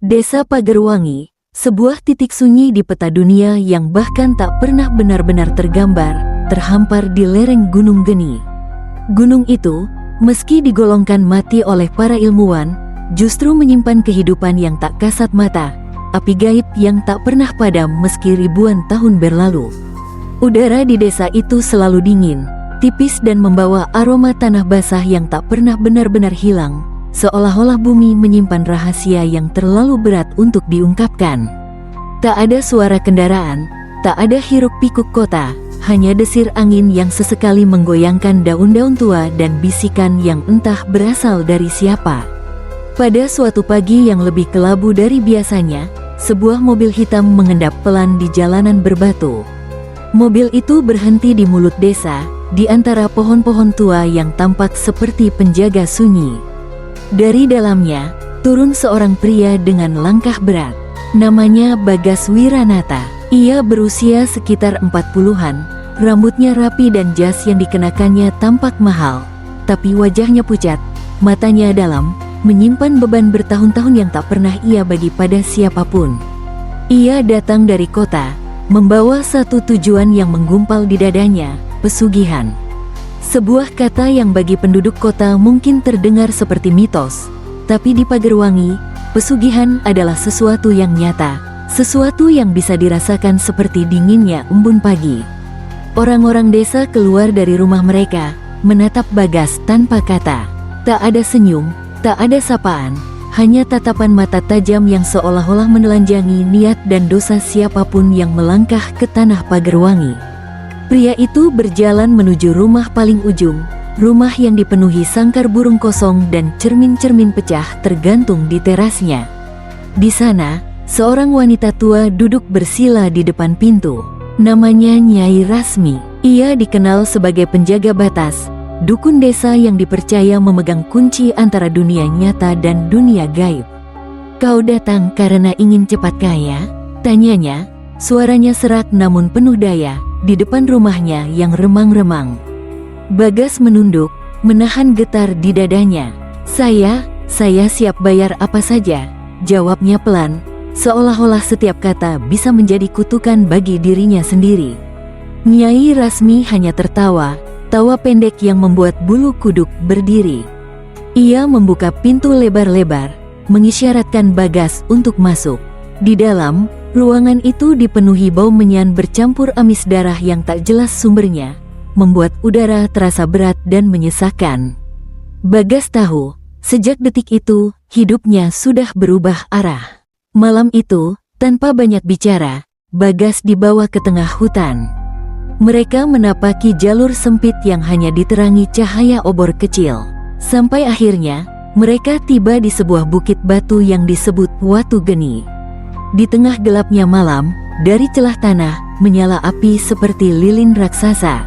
Desa Pagerwangi, sebuah titik sunyi di peta dunia yang bahkan tak pernah benar-benar tergambar, terhampar di lereng Gunung Geni. Gunung itu, meski digolongkan mati oleh para ilmuwan, justru menyimpan kehidupan yang tak kasat mata, api gaib yang tak pernah padam meski ribuan tahun berlalu. Udara di desa itu selalu dingin, tipis dan membawa aroma tanah basah yang tak pernah benar-benar hilang, seolah-olah bumi menyimpan rahasia yang terlalu berat untuk diungkapkan. Tak ada suara kendaraan, tak ada hiruk-pikuk kota, hanya desir angin yang sesekali menggoyangkan daun-daun tua dan bisikan yang entah berasal dari siapa. Pada suatu pagi yang lebih kelabu dari biasanya, sebuah mobil hitam mengendap pelan di jalanan berbatu. Mobil itu berhenti di mulut desa, di antara pohon-pohon tua yang tampak seperti penjaga sunyi. Dari dalamnya, turun seorang pria dengan langkah berat. Namanya Bagas Wiranata. Ia berusia sekitar 40-an, rambutnya rapi dan jas yang dikenakannya tampak mahal. Tapi wajahnya pucat, matanya dalam, menyimpan beban bertahun-tahun yang tak pernah ia bagi pada siapapun. Ia datang dari kota, membawa satu tujuan yang menggumpal di dadanya, pesugihan. Sebuah kata yang bagi penduduk kota mungkin terdengar seperti mitos, tapi di Pagerwangi, pesugihan adalah sesuatu yang nyata, sesuatu yang bisa dirasakan seperti dinginnya embun pagi. Orang-orang desa keluar dari rumah mereka, menatap Bagas tanpa kata. Tak ada senyum, tak ada sapaan, hanya tatapan mata tajam yang seolah-olah menelanjangi niat dan dosa siapapun yang melangkah ke tanah Pagerwangi. Pria itu berjalan menuju rumah paling ujung, rumah yang dipenuhi sangkar burung kosong dan cermin-cermin pecah tergantung di terasnya. Di sana, seorang wanita tua duduk bersila di depan pintu. Namanya Nyai Rasmi. Ia dikenal sebagai penjaga batas, dukun desa yang dipercaya memegang kunci antara dunia nyata dan dunia gaib. "Kau datang karena ingin cepat kaya?" tanyanya, suaranya serak namun penuh daya, di depan rumahnya yang remang-remang. Bagas menunduk, menahan getar di dadanya. Saya siap bayar apa saja," jawabnya pelan, seolah-olah setiap kata bisa menjadi kutukan bagi dirinya sendiri. Nyai Rasmi hanya tertawa, tawa pendek yang membuat bulu kuduk berdiri. Ia membuka pintu lebar-lebar, mengisyaratkan Bagas untuk masuk. Di dalam, ruangan itu dipenuhi bau menyan bercampur amis darah yang tak jelas sumbernya, membuat udara terasa berat dan menyesakan. Bagas tahu, sejak detik itu, hidupnya sudah berubah arah. Malam itu, tanpa banyak bicara, Bagas dibawa ke tengah hutan. Mereka menapaki jalur sempit yang hanya diterangi cahaya obor kecil. Sampai akhirnya, mereka tiba di sebuah bukit batu yang disebut Watu Geni. Di tengah gelapnya malam, dari celah tanah, menyala api seperti lilin raksasa.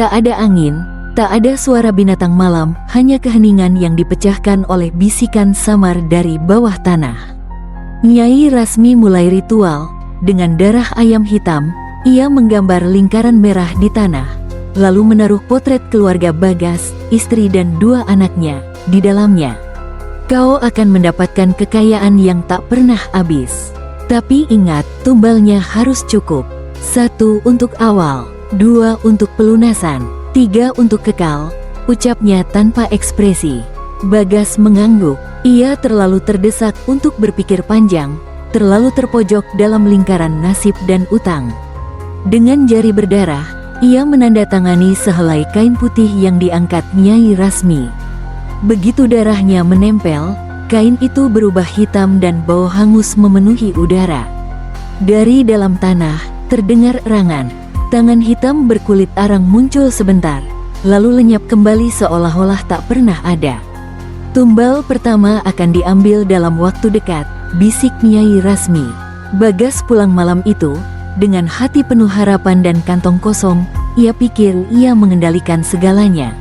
Tak ada angin, tak ada suara binatang malam, hanya keheningan yang dipecahkan oleh bisikan samar dari bawah tanah. Nyai Rasmi mulai ritual. Dengan darah ayam hitam, ia menggambar lingkaran merah di tanah, lalu menaruh potret keluarga Bagas, istri dan 2 anaknya, di dalamnya. "Kau akan mendapatkan kekayaan yang tak pernah habis. Tapi ingat, tumbalnya harus cukup. 1 untuk awal, 2 untuk pelunasan, 3 untuk kekal," ucapnya tanpa ekspresi. Bagas mengangguk. Ia terlalu terdesak untuk berpikir panjang, terlalu terpojok dalam lingkaran nasib dan utang. Dengan jari berdarah, ia menandatangani sehelai kain putih yang diangkat Nyai Rasmi. Begitu darahnya menempel, kain itu berubah hitam dan bau hangus memenuhi udara. Dari dalam tanah, terdengar erangan. Tangan hitam berkulit arang muncul sebentar, lalu lenyap kembali seolah-olah tak pernah ada. "Tumbal pertama akan diambil dalam waktu dekat," bisik Nyai Rasmi. Bagas pulang malam itu, dengan hati penuh harapan dan kantong kosong. Ia pikir ia mengendalikan segalanya.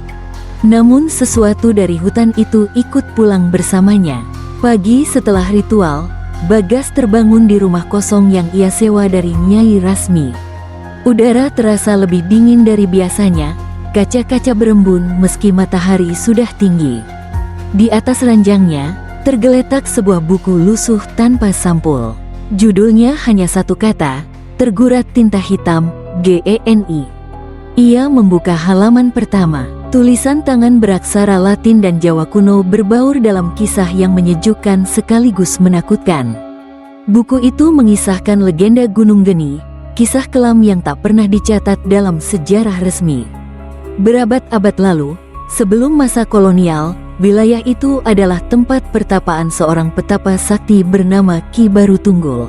Namun sesuatu dari hutan itu ikut pulang bersamanya. Pagi setelah ritual, Bagas terbangun di rumah kosong yang ia sewa dari Nyai Rasmi. Udara terasa lebih dingin dari biasanya, kaca-kaca berembun meski matahari sudah tinggi. Di atas ranjangnya, tergeletak sebuah buku lusuh tanpa sampul. Judulnya hanya satu kata, tergurat tinta hitam, GENI. Ia membuka halaman pertama. Tulisan tangan beraksara Latin dan Jawa kuno berbaur dalam kisah yang menyejukkan sekaligus menakutkan. Buku itu mengisahkan legenda Gunung Geni, kisah kelam yang tak pernah dicatat dalam sejarah resmi. Berabad-abad lalu, sebelum masa kolonial, wilayah itu adalah tempat pertapaan seorang petapa sakti bernama Ki Baru Tunggul.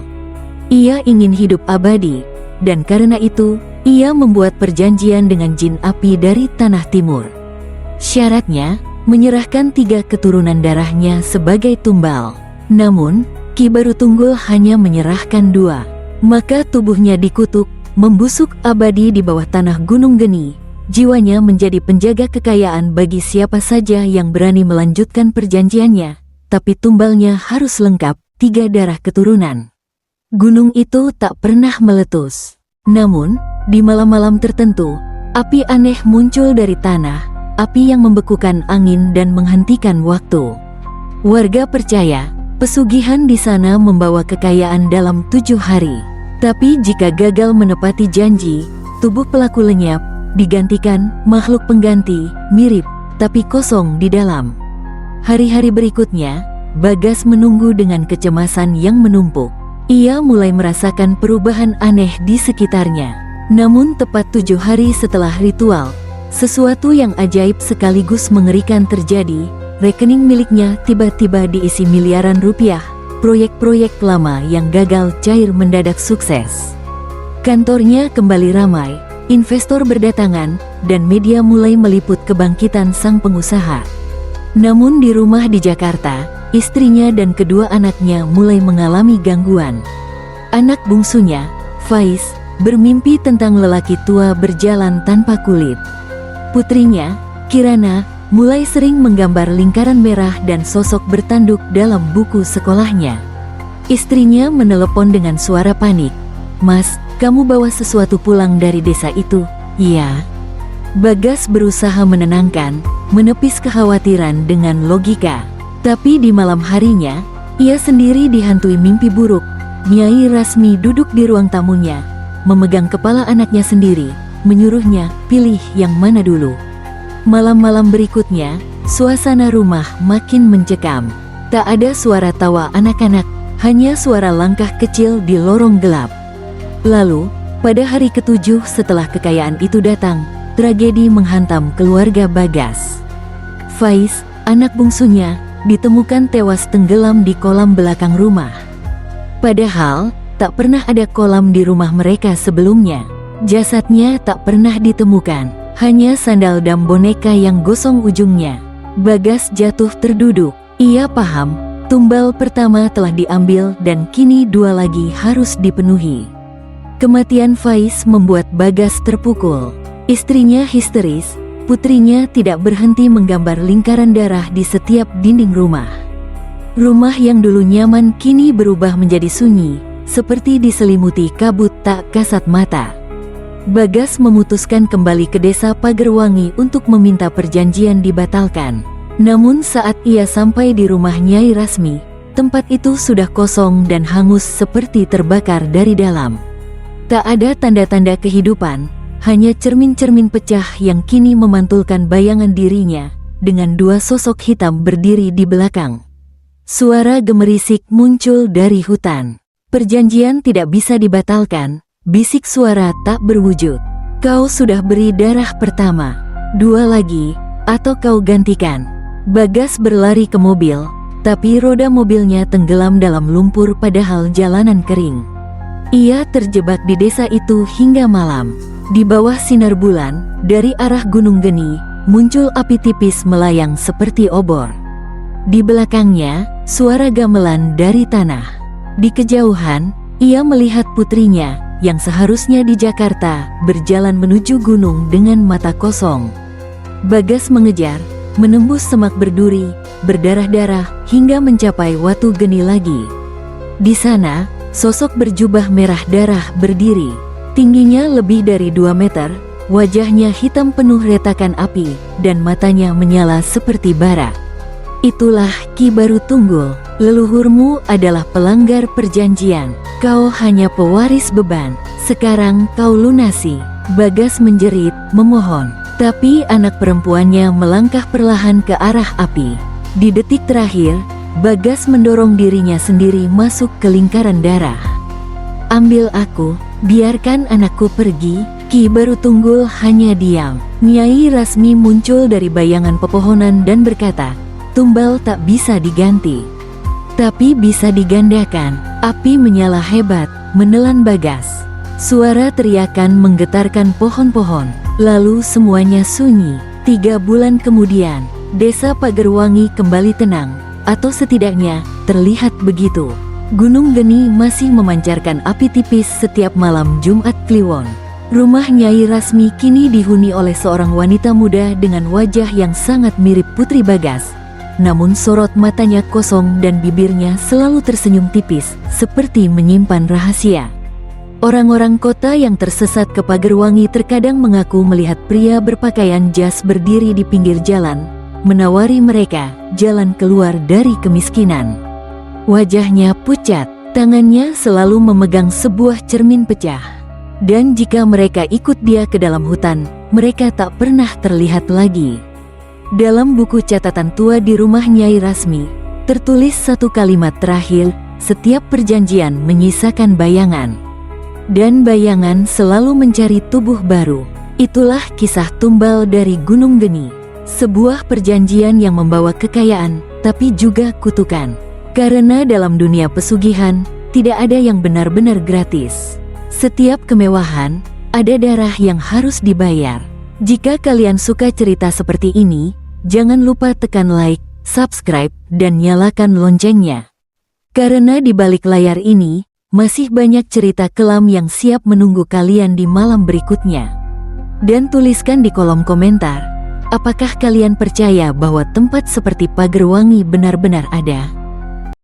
Ia ingin hidup abadi, dan karena itu, ia membuat perjanjian dengan jin api dari Tanah Timur. Syaratnya, menyerahkan 3 keturunan darahnya sebagai tumbal. Namun, Ki Baru Tunggul hanya menyerahkan 2. Maka tubuhnya dikutuk, membusuk abadi di bawah tanah Gunung Geni. Jiwanya menjadi penjaga kekayaan bagi siapa saja yang berani melanjutkan perjanjiannya. Tapi tumbalnya harus lengkap, 3 darah keturunan. Gunung itu tak pernah meletus. Namun, di malam-malam tertentu, api aneh muncul dari tanah, api yang membekukan angin dan menghentikan waktu. Warga percaya, pesugihan di sana membawa kekayaan dalam 7 hari. Tapi jika gagal menepati janji, tubuh pelaku lenyap, digantikan makhluk pengganti, mirip, tapi kosong di dalam. Hari-hari berikutnya, Bagas menunggu dengan kecemasan yang menumpuk. Ia mulai merasakan perubahan aneh di sekitarnya. Namun tepat 7 hari setelah ritual, sesuatu yang ajaib sekaligus mengerikan terjadi. Rekening miliknya tiba-tiba diisi miliaran rupiah. Proyek-proyek lama yang gagal cair mendadak sukses. Kantornya kembali ramai, investor berdatangan, dan media mulai meliput kebangkitan sang pengusaha. Namun di rumah di Jakarta, istrinya dan kedua anaknya mulai mengalami gangguan. Anak bungsunya, Faiz, bermimpi tentang lelaki tua berjalan tanpa kulit. Putrinya, Kirana, mulai sering menggambar lingkaran merah dan sosok bertanduk dalam buku sekolahnya. Istrinya menelepon dengan suara panik. "Mas, kamu bawa sesuatu pulang dari desa itu?" "Iya." Bagas berusaha menenangkan, menepis kekhawatiran dengan logika. Tapi di malam harinya, ia sendiri dihantui mimpi buruk. Nyai Rasmi duduk di ruang tamunya, memegang kepala anaknya sendiri, menyuruhnya, "Pilih yang mana dulu." Malam-malam berikutnya, suasana rumah makin mencekam. Tak ada suara tawa anak-anak, hanya suara langkah kecil di lorong gelap. Lalu, pada hari ke-7 setelah kekayaan itu datang, tragedi menghantam keluarga Bagas. Faiz, anak bungsunya, ditemukan tewas tenggelam di kolam belakang rumah. Padahal, tak pernah ada kolam di rumah mereka sebelumnya. Jasadnya tak pernah ditemukan, hanya sandal dan boneka yang gosong ujungnya. Bagas jatuh terduduk. Ia paham, tumbal pertama telah diambil dan kini 2 lagi harus dipenuhi. Kematian Faiz membuat Bagas terpukul. Istrinya histeris, putrinya tidak berhenti menggambar lingkaran darah di setiap dinding rumah. Rumah yang dulu nyaman kini berubah menjadi sunyi, seperti diselimuti kabut tak kasat mata. Bagas memutuskan kembali ke desa Pagerwangi untuk meminta perjanjian dibatalkan. Namun saat ia sampai di rumah Nyai Rasmi, tempat itu sudah kosong dan hangus seperti terbakar dari dalam. Tak ada tanda-tanda kehidupan, hanya cermin-cermin pecah yang kini memantulkan bayangan dirinya, dengan 2 sosok hitam berdiri di belakang. Suara gemerisik muncul dari hutan. "Perjanjian tidak bisa dibatalkan," bisik suara tak berwujud. "Kau sudah beri darah pertama, 2 lagi, atau kau gantikan." Bagas berlari ke mobil, tapi roda mobilnya tenggelam dalam lumpur padahal jalanan kering. Ia terjebak di desa itu hingga malam. Di bawah sinar bulan, dari arah Gunung Geni, muncul api tipis melayang seperti obor. Di belakangnya, suara gamelan dari tanah. Di kejauhan, ia melihat putrinya, yang seharusnya di Jakarta, berjalan menuju gunung dengan mata kosong. Bagas mengejar, menembus semak berduri, berdarah-darah, hingga mencapai Watu Geni lagi. Di sana, sosok berjubah merah darah berdiri. Tingginya lebih dari 2 meter, wajahnya hitam penuh retakan api, dan matanya menyala seperti bara. Itulah Ki Barutunggul, leluhurmu adalah pelanggar perjanjian. Kau hanya pewaris beban, sekarang kau lunasi. Bagas menjerit, memohon. Tapi anak perempuannya melangkah perlahan ke arah api. Di detik terakhir, Bagas mendorong dirinya sendiri masuk ke lingkaran darah. Ambil aku, biarkan anakku pergi. Ki Barutunggul hanya diam. Nyai Rasmi muncul dari bayangan pepohonan dan berkata, tumbal tak bisa diganti, tapi bisa digandakan. Api menyala hebat, menelan Bagas. Suara teriakan menggetarkan pohon-pohon. Lalu semuanya sunyi. 3 bulan kemudian, desa Pagerwangi kembali tenang, atau setidaknya terlihat begitu. Gunung Geni masih memancarkan api tipis setiap malam Jumat Kliwon. Rumah Nyai Rasmi kini dihuni oleh seorang wanita muda dengan wajah yang sangat mirip Putri Bagas. Namun sorot matanya kosong dan bibirnya selalu tersenyum tipis, seperti menyimpan rahasia. Orang-orang kota yang tersesat ke Pagerwangi terkadang mengaku melihat pria berpakaian jas berdiri di pinggir jalan, menawari mereka jalan keluar dari kemiskinan. Wajahnya pucat, tangannya selalu memegang sebuah cermin pecah. Dan jika mereka ikut dia ke dalam hutan, mereka tak pernah terlihat lagi. Dalam buku catatan tua di rumah Nyai Rasmi, tertulis satu kalimat terakhir, setiap perjanjian menyisakan bayangan. Dan bayangan selalu mencari tubuh baru. Itulah kisah tumbal dari Gunung Geni. Sebuah perjanjian yang membawa kekayaan, tapi juga kutukan. Karena dalam dunia pesugihan, tidak ada yang benar-benar gratis. Setiap kemewahan, ada darah yang harus dibayar. Jika kalian suka cerita seperti ini, jangan lupa tekan like, subscribe, dan nyalakan loncengnya. Karena di balik layar ini, masih banyak cerita kelam yang siap menunggu kalian di malam berikutnya. Dan tuliskan di kolom komentar, apakah kalian percaya bahwa tempat seperti Pagerwangi benar-benar ada?